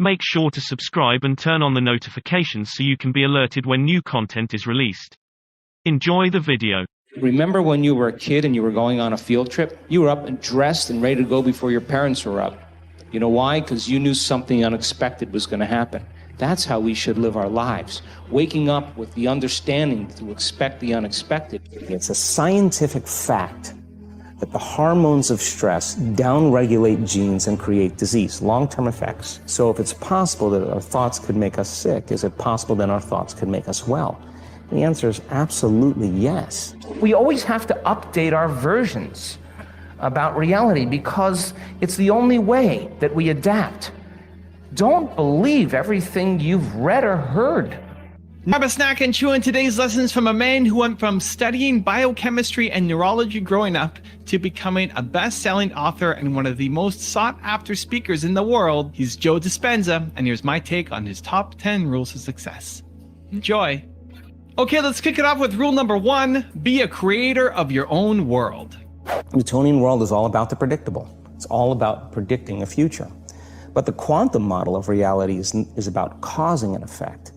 Make sure to subscribe and turn on the notifications so you can be alerted when new content is released. Enjoy the video. Remember when you were a kid and you were going on a field trip? You were up and dressed and ready to go before your parents were up. You know why? Because you knew something unexpected was going to happen. That's how we should live our lives. Waking up with the understanding to expect the unexpected. It's a scientific fact that the hormones of stress downregulate genes and create disease, long-term effects. So if it's possible that our thoughts could make us sick, is it possible that our thoughts could make us well? The answer is absolutely yes. We always have to update our versions about reality because it's the only way that we adapt. Don't believe everything you've read or heard. Grab a snack and chew in today's lessons from a man who went from studying biochemistry and neurology growing up to becoming a best-selling author and one of the most sought-after speakers in the world. He's Joe Dispenza, and here's my take on his top 10 rules of success. Enjoy. Okay, let's kick it off with rule number 1, be a creator of your own world. The Newtonian world is all about the predictable. It's all about predicting a future. But the quantum model of reality is about causing an effect.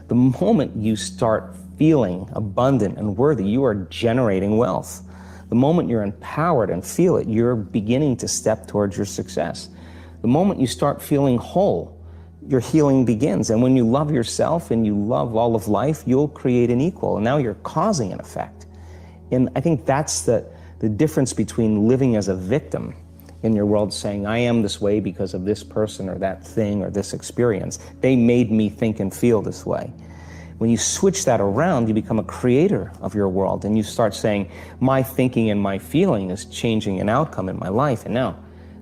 The moment you start feeling abundant and worthy, you are generating wealth. The moment you're empowered and feel it, you're beginning to step towards your success. The moment you start feeling whole, your healing begins. And when you love yourself and you love all of life, you'll create an equal. And now you're causing an effect. And I think that's the difference between living as a victim in your world, saying, I am this way because of this person or that thing or this experience. They made me think and feel this way. When you switch that around, you become a creator of your world and you start saying, my thinking and my feeling is changing an outcome in my life. And now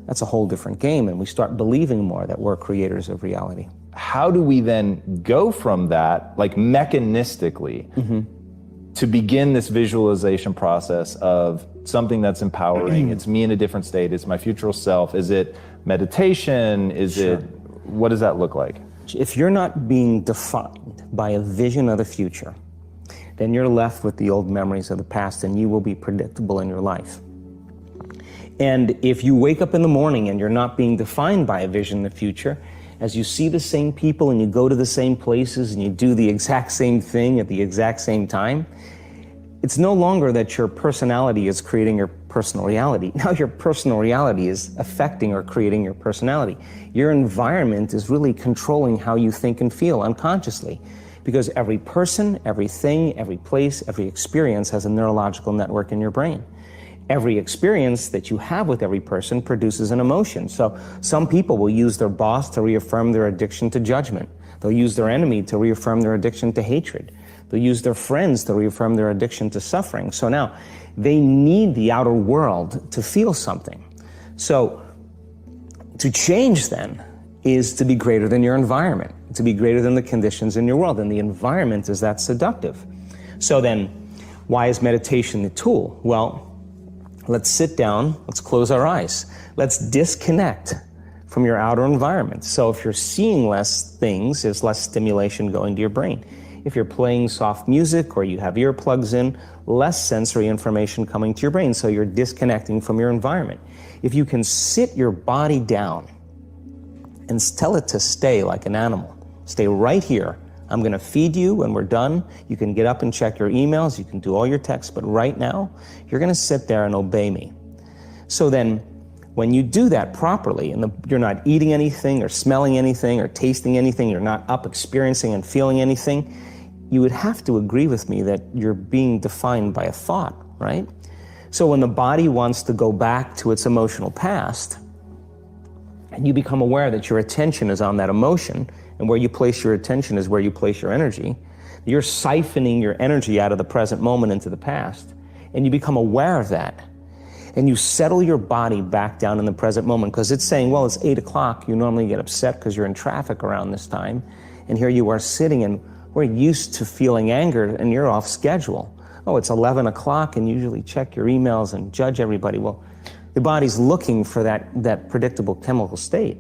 that's a whole different game. And we start believing more that we're creators of reality. How do we then go from that, like mechanistically, to begin this visualization process of something that's empowering? It's me in a different state. It's my future self. Is it meditation? What does that look like? If you're not being defined by a vision of the future, then you're left with the old memories of the past and you will be predictable in your life. And if you wake up in the morning and you're not being defined by a vision of the future, as you see the same people and you go to the same places and you do the exact same thing at the exact same time, it's no longer that your personality is creating your personal reality. Now your personal reality is affecting or creating your personality. Your environment is really controlling how you think and feel unconsciously, because every person, everything, every place, every experience has a neurological network in your brain. Every experience that you have with every person produces an emotion. So some people will use their boss to reaffirm their addiction to judgment. They'll use their enemy to reaffirm their addiction to hatred. They'll use their friends to reaffirm their addiction to suffering. So now they need the outer world to feel something. So to change then is to be greater than your environment, to be greater than the conditions in your world. And the environment is that seductive. So then why is meditation the tool? Well, let's sit down, let's close our eyes. Let's disconnect from your outer environment. So if you're seeing less things, there's less stimulation going to your brain. If you're playing soft music or you have earplugs in, less sensory information coming to your brain, so you're disconnecting from your environment. If you can sit your body down and tell it to stay like an animal, stay right here. I'm going to feed you when we're done. You can get up and check your emails, you can do all your texts, but right now, you're going to sit there and obey me. So then, when you do that properly, and you're not eating anything or smelling anything or tasting anything, you're not up experiencing and feeling anything, you would have to agree with me that you're being defined by a thought, right? So when the body wants to go back to its emotional past, and you become aware that your attention is on that emotion, and where you place your attention is where you place your energy, you're siphoning your energy out of the present moment into the past, and you become aware of that. And you settle your body back down in the present moment, because it's saying, well, it's 8 o'clock. You normally get upset because you're in traffic around this time. And here you are sitting, and we're used to feeling anger, and you're off schedule. Oh, it's 11 o'clock, and you usually check your emails and judge everybody. Well, the body's looking for that predictable chemical state.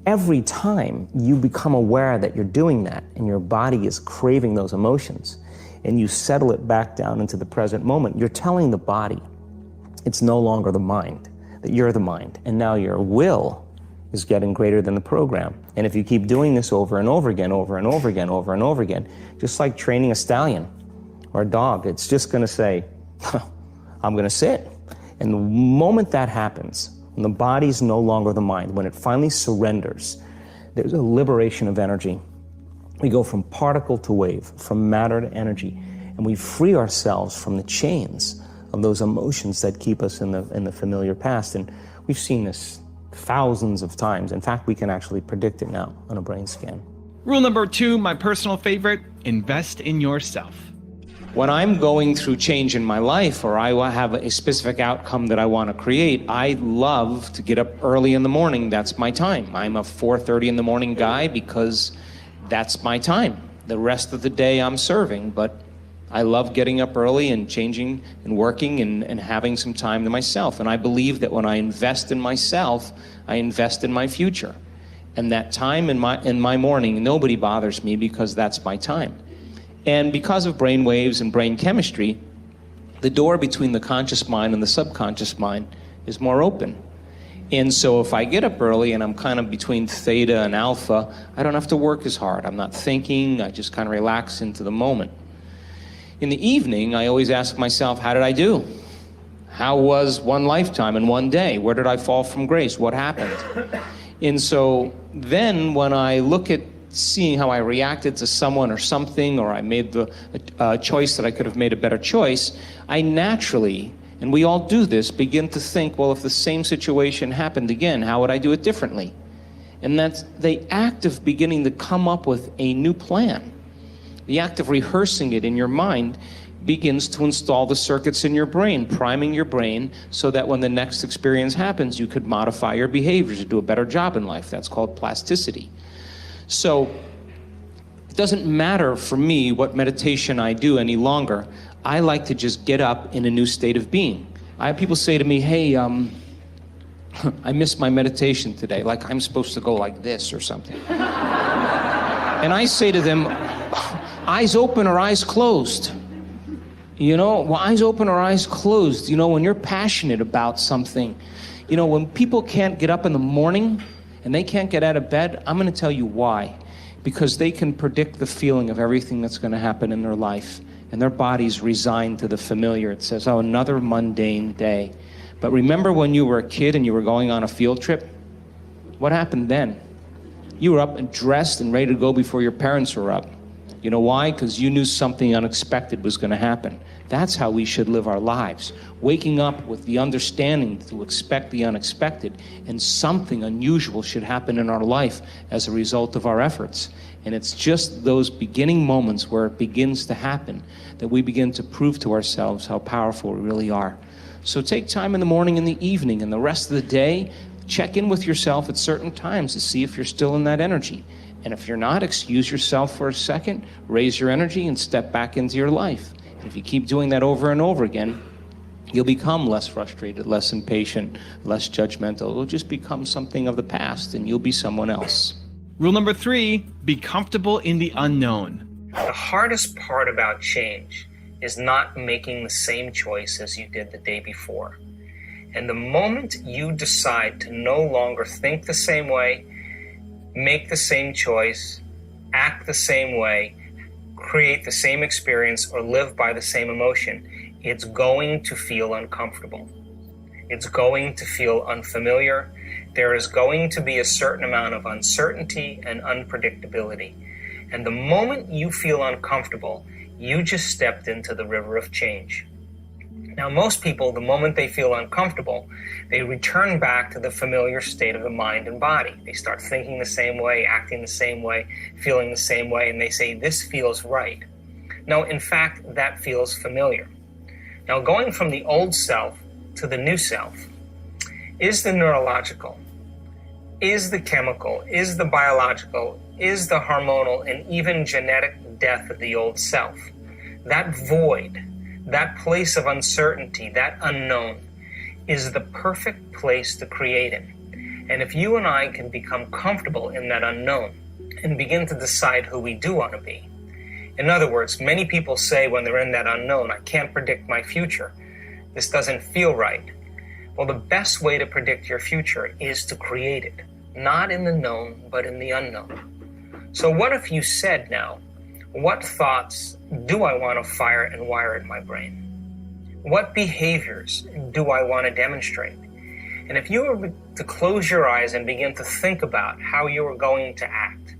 Every time you become aware that you're doing that, and your body is craving those emotions, and you settle it back down into the present moment, you're telling the body, it's no longer the mind, that you're the mind. And now your will is getting greater than the program. And if you keep doing this over and over again, over and over again, over and over again, just like training a stallion or a dog, it's just going to say, I'm going to sit. And the moment that happens, when the body's no longer the mind, when it finally surrenders, there's a liberation of energy. We go from particle to wave, from matter to energy, and we free ourselves from the chains of those emotions that keep us in the familiar past. And we've seen this thousands of times. In fact, we can actually predict it now on a brain scan. Rule number 2, my personal favorite, invest in yourself. When I'm going through change in my life, or I have a specific outcome that I want to create, I love to get up early in the morning. That's my time. I'm a 4:30 in the morning guy because that's my time. The rest of the day I'm serving, but I love getting up early and changing and working and having some time to myself. And I believe that when I invest in myself, I invest in my future. And that time in my morning, nobody bothers me because that's my time. And because of brain waves and brain chemistry, the door between the conscious mind and the subconscious mind is more open. And so if I get up early and I'm kind of between theta and alpha, I don't have to work as hard. I'm not thinking, I just kind of relax into the moment. In the evening, I always ask myself, how did I do? How was one lifetime in one day? Where did I fall from grace? What happened? And so then when I look at seeing how I reacted to someone or something, or I made the choice that I could have made a better choice, I naturally, and we all do this, begin to think, well, if the same situation happened again, how would I do it differently? And that's the act of beginning to come up with a new plan. The act of rehearsing it in your mind begins to install the circuits in your brain, priming your brain so that when the next experience happens, you could modify your behaviors to do a better job in life. That's called plasticity. So it doesn't matter for me what meditation I do any longer. I like to just get up in a new state of being. I have people say to me, hey, I missed my meditation today, like I'm supposed to go like this or something. And I say to them, eyes open or eyes closed? You know, well, eyes open or eyes closed. You know, when you're passionate about something, you know, when people can't get up in the morning and they can't get out of bed, I'm going to tell you why. Because they can predict the feeling of everything that's going to happen in their life. And their body's resigned to the familiar. It says, oh, another mundane day. But remember when you were a kid and you were going on a field trip? What happened then? You were up and dressed and ready to go before your parents were up. You know why? Because you knew something unexpected was going to happen. That's how we should live our lives. Waking up with the understanding to expect the unexpected, and something unusual should happen in our life as a result of our efforts. And it's just those beginning moments where it begins to happen that we begin to prove to ourselves how powerful we really are. So take time in the morning and the evening and the rest of the day, check in with yourself at certain times to see if you're still in that energy. And if you're not, excuse yourself for a second, raise your energy, and step back into your life. And if you keep doing that over and over again, you'll become less frustrated, less impatient, less judgmental. It'll just become something of the past, and you'll be someone else. Rule number 3, be comfortable in the unknown. The hardest part about change is not making the same choice as you did the day before. And the moment you decide to no longer think the same way, make the same choice, act the same way, create the same experience, or live by the same emotion, it's going to feel uncomfortable. It's going to feel unfamiliar. There is going to be a certain amount of uncertainty and unpredictability. And the moment you feel uncomfortable, you just stepped into the river of change. Now, most people, the moment they feel uncomfortable, they return back to the familiar state of the mind and body. They start thinking the same way, acting the same way, feeling the same way, and they say, this feels right. No, in fact, that feels familiar. Now, going from the old self to the new self is the neurological, is the chemical, is the biological, is the hormonal, and even genetic death of the old self. That void, that place of uncertainty, that unknown, is the perfect place to create in. And if you and I can become comfortable in that unknown and begin to decide who we do want to be. In other words, many people say when they're in that unknown, I can't predict my future. This doesn't feel right. Well, the best way to predict your future is to create it. not in the known, but in the unknown. So what if you said now, what thoughts do I want to fire and wire in my brain? What behaviors do I want to demonstrate? And if you were to close your eyes and begin to think about how you are going to act,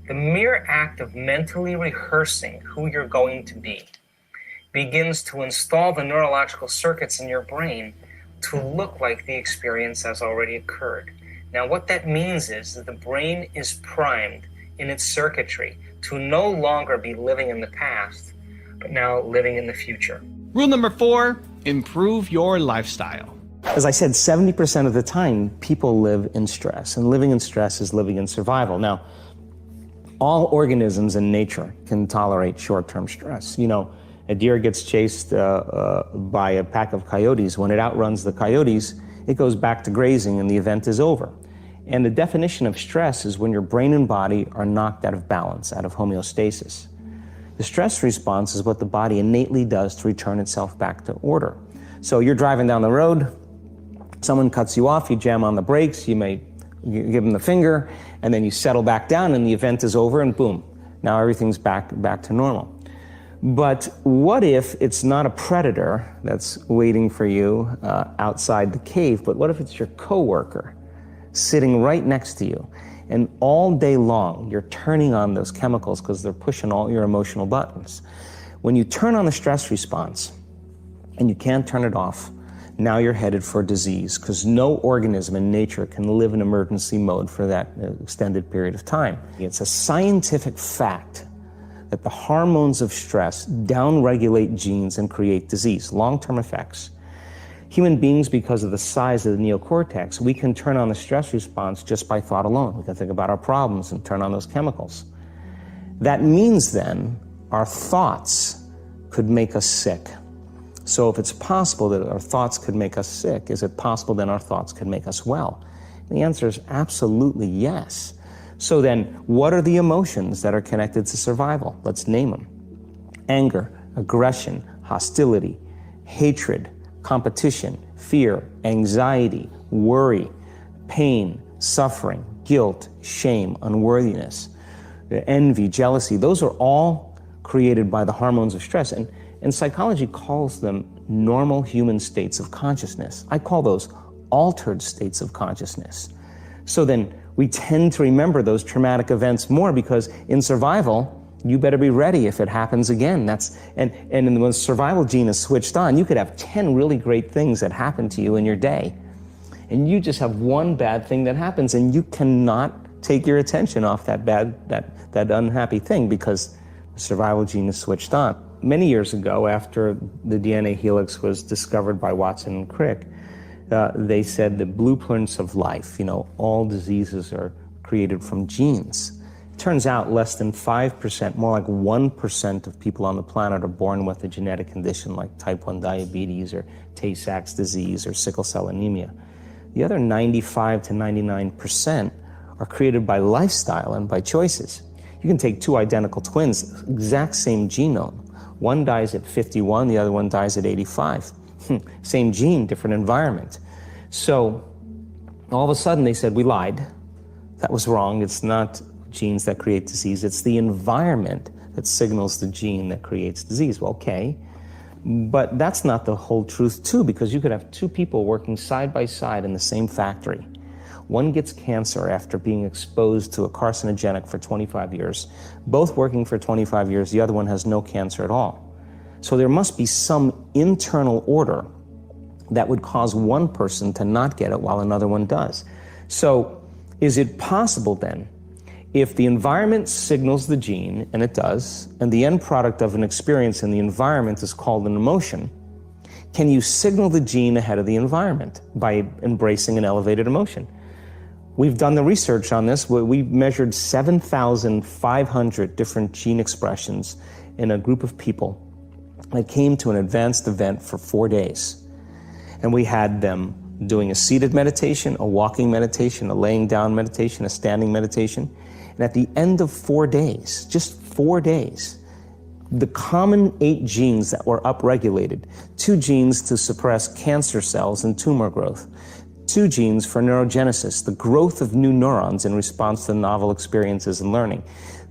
the mere act of mentally rehearsing who you're going to be begins to install the neurological circuits in your brain to look like the experience has already occurred. Now, what that means is that the brain is primed in its circuitry to no longer be living in the past, but now living in the future. Rule number 4, improve your lifestyle. As I said, 70% of the time, people live in stress, and living in stress is living in survival. Now, all organisms in nature can tolerate short-term stress. You know, a deer gets chased by a pack of coyotes. When it outruns the coyotes, it goes back to grazing and the event is over. And the definition of stress is when your brain and body are knocked out of balance, out of homeostasis. The stress response is what the body innately does to return itself back to order. So you're driving down the road, someone cuts you off, you jam on the brakes, you give them the finger, and then you settle back down and the event is over and boom, now everything's back to normal. But what if it's not a predator that's waiting for you outside the cave, but what if it's your coworker sitting right next to you? And all day long, you're turning on those chemicals because they're pushing all your emotional buttons. When you turn on the stress response and you can't turn it off, now you're headed for disease because no organism in nature can live in emergency mode for that extended period of time. It's a scientific fact that the hormones of stress downregulate genes and create disease, long-term effects. Human beings, because of the size of the neocortex, we can turn on the stress response just by thought alone. We can think about our problems and turn on those chemicals. That means then our thoughts could make us sick. So if it's possible that our thoughts could make us sick, is it possible then our thoughts could make us well? And the answer is absolutely yes. So then, what are the emotions that are connected to survival? Let's name them. Anger, aggression, hostility, hatred, competition, fear, anxiety, worry, pain, suffering, guilt, shame, unworthiness, envy, jealousy. Those are all created by the hormones of stress. And psychology calls them normal human states of consciousness. I call those altered states of consciousness. So then we tend to remember those traumatic events more because in survival, you better be ready if it happens again. And when the survival gene is switched on, you could have 10 really great things that happen to you in your day. And you just have one bad thing that happens and you cannot take your attention off that unhappy thing because the survival gene is switched on. Many years ago, after the DNA helix was discovered by Watson and Crick, they said the blueprints of life, all diseases are created from genes. Turns out less than 5%, more like 1% of people on the planet are born with a genetic condition like type 1 diabetes or Tay-Sachs disease or sickle cell anemia. The other 95 to 99% are created by lifestyle and by choices. You can take two identical twins, exact same genome. One dies at 51, the other one dies at 85. Same gene, different environment. So all of a sudden they said, we lied. That was wrong. It's not genes that create disease. It's the environment that signals the gene that creates disease. Well, okay. But that's not the whole truth too, because you could have two people working side by side in the same factory. One gets cancer after being exposed to a carcinogenic for 25 years. Both working for 25 years, the other one has no cancer at all. So there must be some internal order that would cause one person to not get it while another one does. So is it possible then, if the environment signals the gene, and it does, and the end product of an experience in the environment is called an emotion, can you signal the gene ahead of the environment by embracing an elevated emotion? We've done the research on this. We measured 7,500 different gene expressions in a group of people that came to an advanced event for 4 days. And we had them doing a seated meditation, a walking meditation, a laying down meditation, a standing meditation. And at the end of 4 days, just 4 days, the common 8 genes that were upregulated, 2 genes to suppress cancer cells and tumor growth, 2 genes for neurogenesis, the growth of new neurons in response to novel experiences and learning.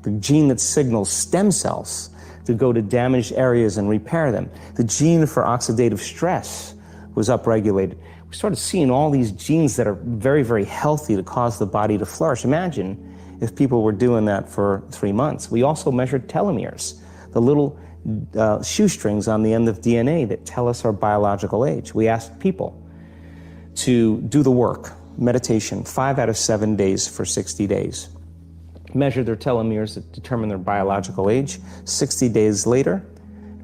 The gene that signals stem cells to go to damaged areas and repair them. The gene for oxidative stress was upregulated. We started seeing all these genes that are very, very healthy to cause the body to flourish. Imagine if people were doing that for 3 months. We also measured telomeres, the little shoestrings on the end of DNA that tell us our biological age. We asked people to do the work, meditation, 5 out of 7 days for 60 days. Measure their telomeres to determine their biological age. 60 days later,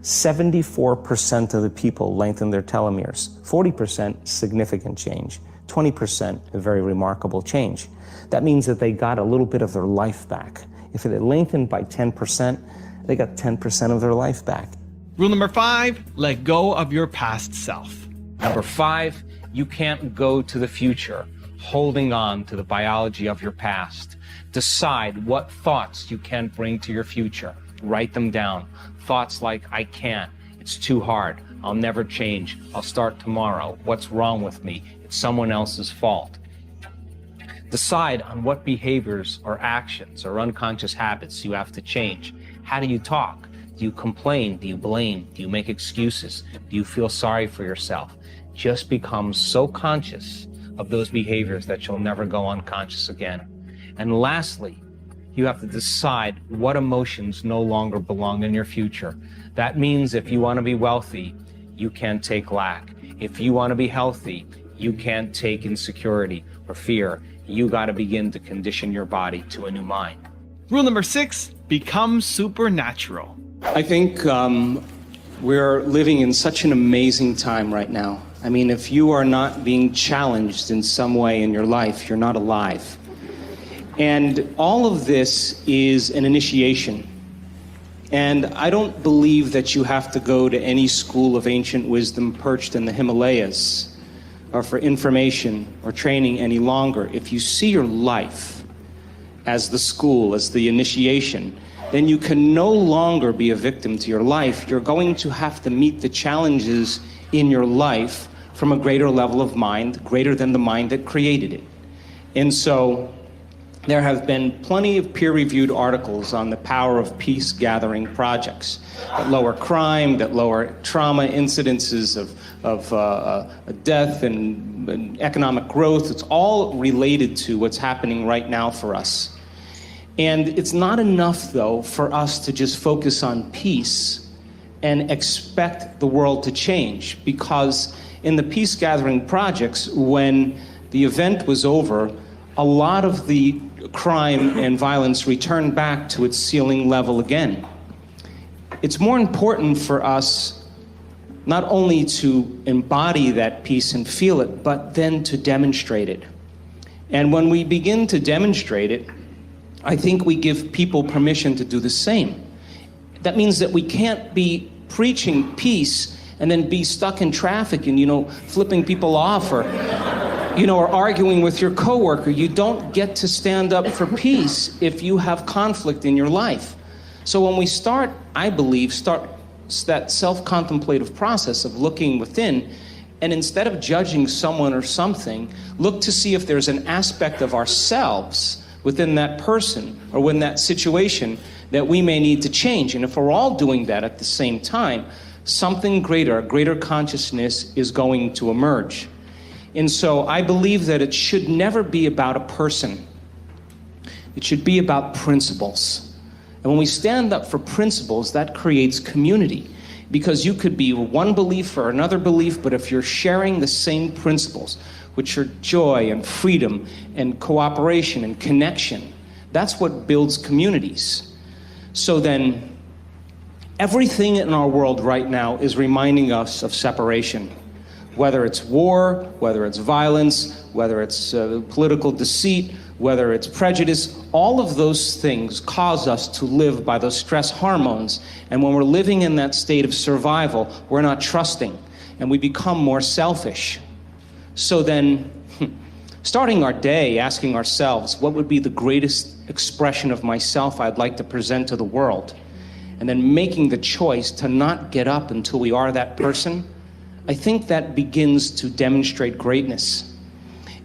74% of the people lengthened their telomeres. 40% significant change. 20% a very remarkable change. That means that they got a little bit of their life back. If it had lengthened by 10%, they got 10% of their life back. Rule number 5, let go of your past self. Number 5, you can't go to the future holding on to the biology of your past. Decide what thoughts you can bring to your future. Write them down. Thoughts like, I can't, it's too hard, I'll never change, I'll start tomorrow, what's wrong with me, it's someone else's fault. Decide on what behaviors or actions or unconscious habits you have to change. How do you talk? Do you complain? Do you blame? Do you make excuses? Do you feel sorry for yourself? Just become so conscious of those behaviors that you'll never go unconscious again. And lastly, you have to decide what emotions no longer belong in your future. That means if you want to be wealthy, you can't take lack. If you want to be healthy, you can't take insecurity or fear. You got to begin to condition your body to a new mind. Rule number 6, become supernatural. I think we're living in such an amazing time right now. I mean, if you are not being challenged in some way in your life, you're not alive. And all of this is an initiation. And I don't believe that you have to go to any school of ancient wisdom perched in the Himalayas or for information or training any longer. If you see your life as the school, as the initiation, then you can no longer be a victim to your life. You're going to have to meet the challenges in your life from a greater level of mind, greater than the mind that created it. And so there have been plenty of peer-reviewed articles on the power of peace-gathering projects that lower crime, that lower trauma incidences of death and economic growth. It's all related to what's happening right now for us. And it's not enough, though, for us to just focus on peace and expect the world to change, because in the peace-gathering projects, when the event was over, a lot of the crime and violence returned back to its ceiling level again. It's more important for us not only to embody that peace and feel it, but then to demonstrate it. And when we begin to demonstrate it, I think we give people permission to do the same. That means that we can't be preaching peace and then be stuck in traffic and, flipping people off or arguing with your coworker. You don't get to stand up for peace if you have conflict in your life. So when we start that self-contemplative process of looking within, and instead of judging someone or something, look to see if there's an aspect of ourselves within that person or within that situation that we may need to change. And if we're all doing that at the same time, something greater, a greater consciousness is going to emerge. And so I believe that it should never be about a person. It should be about principles. And when we stand up for principles, that creates community. Because you could be one belief or another belief, but if you're sharing the same principles, which are joy and freedom and cooperation and connection, that's what builds communities. So then, everything in our world right now is reminding us of separation. Whether it's war, whether it's violence, whether it's political deceit, whether it's prejudice, all of those things cause us to live by those stress hormones. And when we're living in that state of survival, we're not trusting, and we become more selfish. So then, starting our day asking ourselves, what would be the greatest expression of myself I'd like to present to the world? And then making the choice to not get up until we are that person, I think that begins to demonstrate greatness.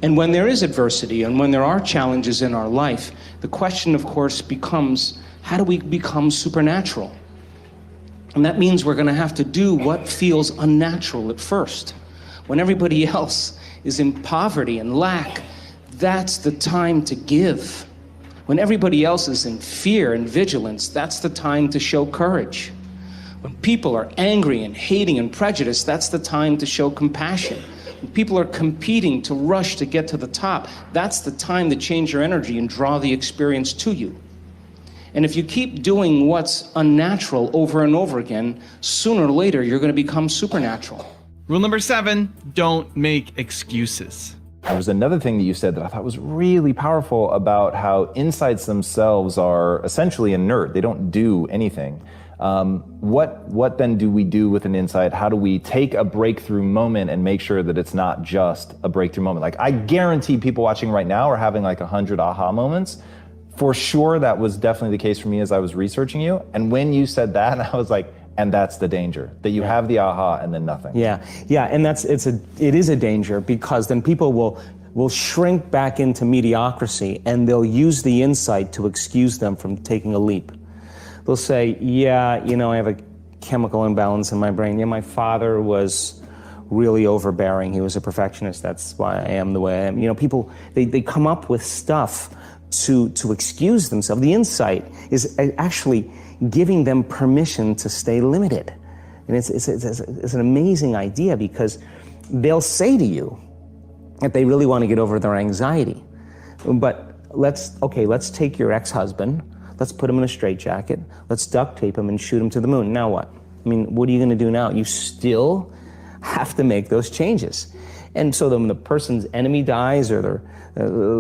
And when there is adversity and when there are challenges in our life, the question, of course, becomes, how do we become supernatural? And that means we're going to have to do what feels unnatural at first. When everybody else is in poverty and lack, that's the time to give. When everybody else is in fear and vigilance, that's the time to show courage. When people are angry and hating and prejudiced, that's the time to show compassion. When people are competing to rush to get to the top, that's the time to change your energy and draw the experience to you. And if you keep doing what's unnatural over and over again, sooner or later, you're going to become supernatural. Rule number 7, don't make excuses. There was another thing that you said that I thought was really powerful about how insights themselves are essentially inert. They don't do anything. What then do we do with an insight? How do we take a breakthrough moment and make sure that it's not just a breakthrough moment? Like, I guarantee people watching right now are having like 100 aha moments. For sure, that was definitely the case for me as I was researching you. And when you said that, I was like, and that's the danger, that you have the aha and then nothing. Yeah, and it is a danger, because then people will shrink back into mediocrity, and they'll use the insight to excuse them from taking a leap. They'll say, yeah, I have a chemical imbalance in my brain. Yeah, my father was really overbearing. He was a perfectionist. That's why I am the way I am. People, they come up with stuff to excuse themselves. The insight is actually giving them permission to stay limited. And it's an amazing idea, because they'll say to you that they really want to get over their anxiety. But let's take your ex-husband, let's put him in a straitjacket, let's duct tape him and shoot him to the moon. Now what? I mean, what are you going to do now? You still have to make those changes. And so then when the person's enemy dies, or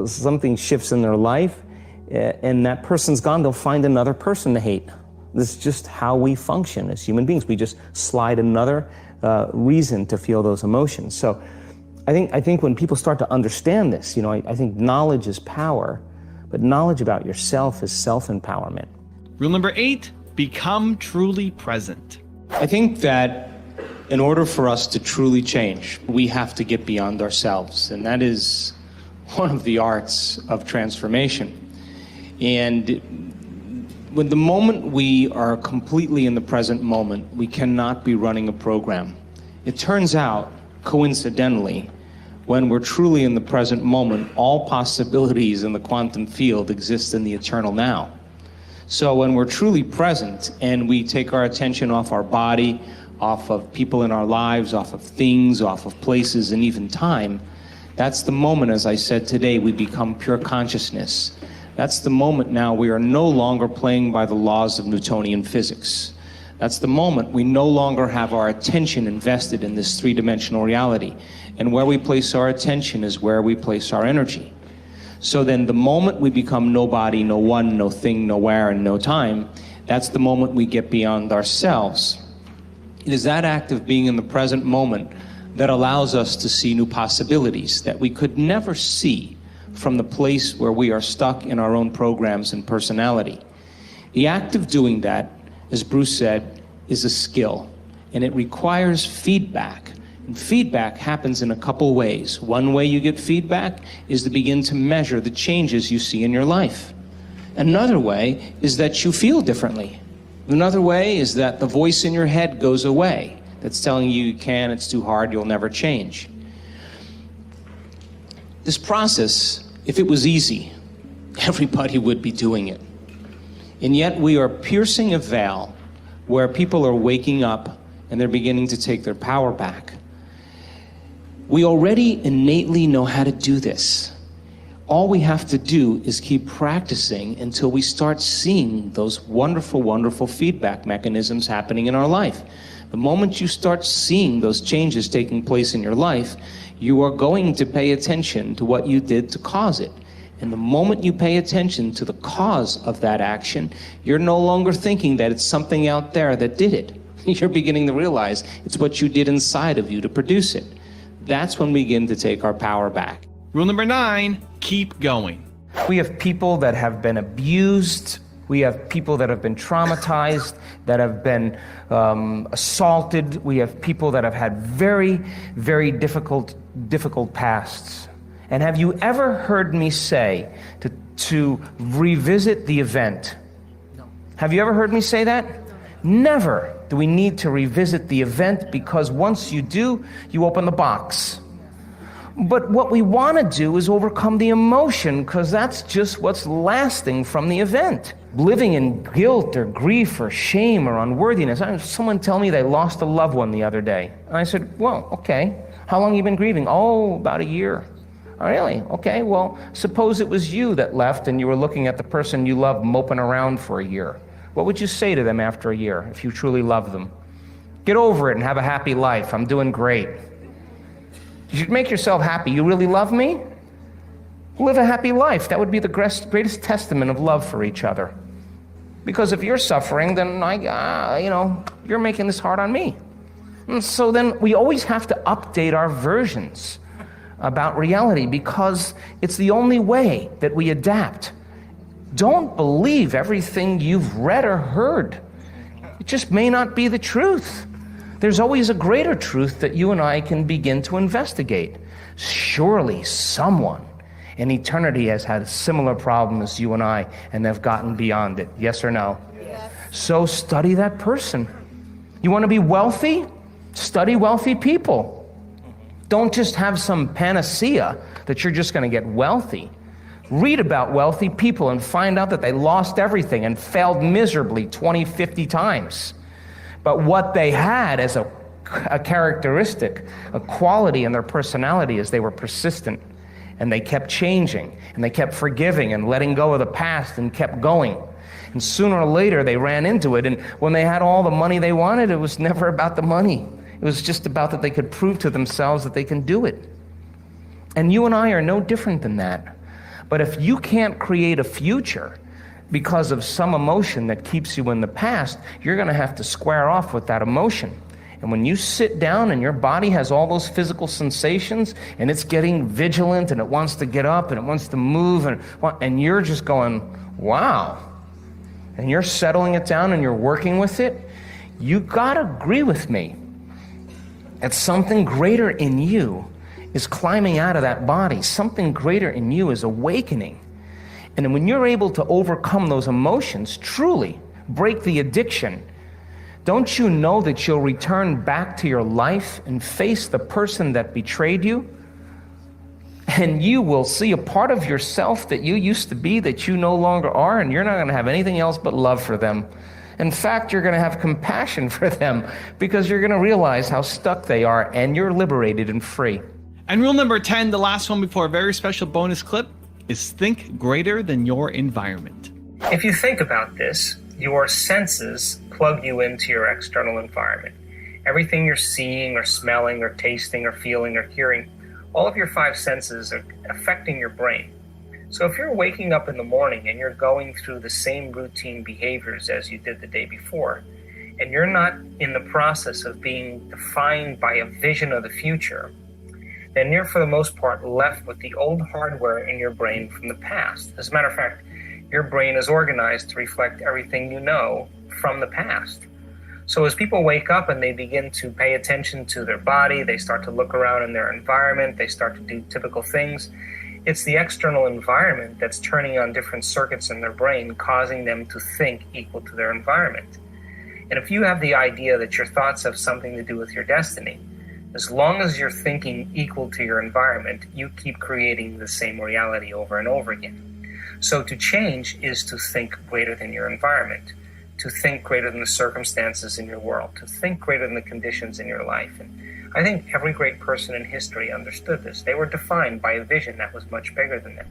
something shifts in their life, and that person's gone, they'll find another person to hate. This is just how we function as human beings. We just slide another reason to feel those emotions. So I think when people start to understand this, I think knowledge is power, but knowledge about yourself is self-empowerment. Rule number 8, become truly present. I think that in order for us to truly change, we have to get beyond ourselves. And that is one of the arts of transformation. And when the moment we are completely in the present moment, we cannot be running a program. It turns out, coincidentally, when we're truly in the present moment, all possibilities in the quantum field exist in the eternal now. So when we're truly present and we take our attention off our body, off of people in our lives, off of things, off of places, and even time, that's the moment, as I said today, we become pure consciousness. That's the moment now we are no longer playing by the laws of Newtonian physics. That's the moment we no longer have our attention invested in this three-dimensional reality. And where we place our attention is where we place our energy. So then the moment we become nobody, no one, no thing, nowhere, and no time, that's the moment we get beyond ourselves. It is that act of being in the present moment that allows us to see new possibilities that we could never see from the place where we are stuck in our own programs and personality. The act of doing that, as Bruce said, is a skill, and it requires feedback. And feedback happens in a couple ways. One way you get feedback is to begin to measure the changes you see in your life. Another way is that you feel differently. Another way is that the voice in your head goes away that's telling you can, it's too hard, you'll never change. This process, if it was easy, everybody would be doing it. And yet we are piercing a veil where people are waking up and they're beginning to take their power back. We already innately know how to do this. All we have to do is keep practicing until we start seeing those wonderful, wonderful feedback mechanisms happening in our life. The moment you start seeing those changes taking place in your life, you are going to pay attention to what you did to cause it. And the moment you pay attention to the cause of that action, you're no longer thinking that it's something out there that did it. You're beginning to realize it's what you did inside of you to produce it. That's when we begin to take our power back. Rule number 9, keep going. We have people that have been abused. We have people that have been traumatized, that have been assaulted. We have people that have had very, very difficult pasts. And have you ever heard me say to revisit the event? No. Have you ever heard me say that? Never do we need to revisit the event, because once you do, you open the box. But what we want to do is overcome the emotion, because that's just what's lasting from the event. Living in guilt or grief or shame or unworthiness. I had someone tell me they lost a loved one the other day. And I said, well, okay. How long have you been grieving? Oh, about a year. Oh, really? Okay, well, suppose it was you that left and you were looking at the person you loved moping around for a year. What would you say to them after a year if you truly loved them? Get over it and have a happy life. I'm doing great. You should make yourself happy. You really love me? Live a happy life. That would be the greatest testament of love for each other. Because if you're suffering, then you're making this hard on me. And so then we always have to update our versions about reality, because it's the only way that we adapt. Don't believe everything you've read or heard. It just may not be the truth. There's always a greater truth that you and I can begin to investigate. Surely someone in eternity has had a similar problem as you and I, and they've gotten beyond it. Yes or no? Yes. So study that person. You want to be wealthy? Study wealthy people. Don't just have some panacea that you're just going to get wealthy. Read about wealthy people and find out that they lost everything and failed miserably 20, 50 times. But what they had as a characteristic, a quality in their personality, is they were persistent, and they kept changing, and they kept forgiving and letting go of the past and kept going. And sooner or later they ran into it, and when they had all the money they wanted, it was never about the money. It was just about that they could prove to themselves that they can do it. And you and I are no different than that. But if you can't create a future because of some emotion that keeps you in the past, you're going to have to square off with that emotion. And when you sit down and your body has all those physical sensations and it's getting vigilant and it wants to get up and it wants to move and you're just going, wow, and you're settling it down and you're working with it, you got to agree with me that something greater in you is climbing out of that body. Something greater in you is awakening. And when you're able to overcome those emotions, truly break the addiction, don't you know that you'll return back to your life and face the person that betrayed you? And you will see a part of yourself that you used to be that you no longer are, and you're not going to have anything else but love for them. In fact, you're going to have compassion for them because you're going to realize how stuck they are, and you're liberated and free. And rule number 10, the last one before a very special bonus clip, is think greater than your environment. If you think about this, your senses plug you into your external environment. Everything you're seeing or smelling or tasting or feeling or hearing, all of your 5 senses are affecting your brain. So if you're waking up in the morning and you're going through the same routine behaviors as you did the day before, and you're not in the process of being defined by a vision of the future, then you're for the most part left with the old hardware in your brain from the past. As a matter of fact, your brain is organized to reflect everything you know from the past. So as people wake up and they begin to pay attention to their body, they start to look around in their environment, they start to do typical things, it's the external environment that's turning on different circuits in their brain, causing them to think equal to their environment. And if you have the idea that your thoughts have something to do with your destiny, as long as you're thinking equal to your environment, you keep creating the same reality over and over again. So to change is to think greater than your environment, to think greater than the circumstances in your world, to think greater than the conditions in your life. And I think every great person in history understood this. They were defined by a vision that was much bigger than them.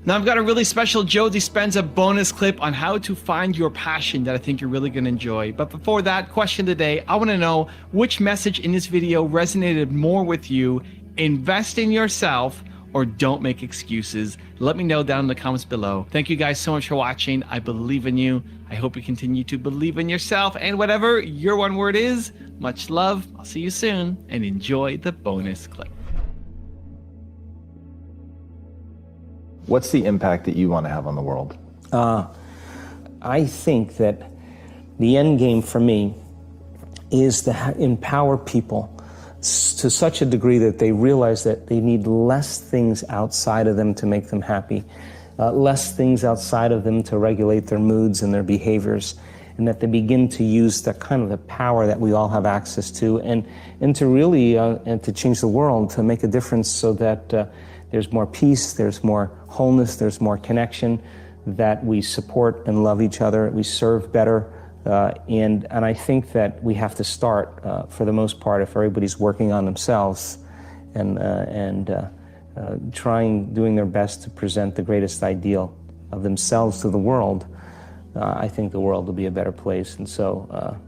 Now I've got a really special Joe Dispenza bonus clip on how to find your passion that I think you're really going to enjoy. But before that, question of the day, I want to know which message in this video resonated more with you. Invest in yourself or don't make excuses. Let me know down in the comments below. Thank you guys so much for watching. I believe in you. I hope you continue to believe in yourself, and whatever your one word is, much love. I'll see you soon, and enjoy the bonus clip. What's the impact that you want to have on the world? I think that the end game for me is to empower people to such a degree that they realize that they need less things outside of them to make them happy, less things outside of them to regulate their moods and their behaviors, and that they begin to use the kind of the power that we all have access to, and to really and to change the world, to make a difference so that there's more peace, there's more wholeness, there's more connection, that we support and love each other, we serve better. And I think that we have to start, for the most part, if everybody's working on themselves and doing their best to present the greatest ideal of themselves to the world, I think the world will be a better place. And so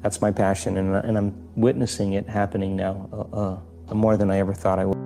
that's my passion, and I'm witnessing it happening now more than I ever thought I would.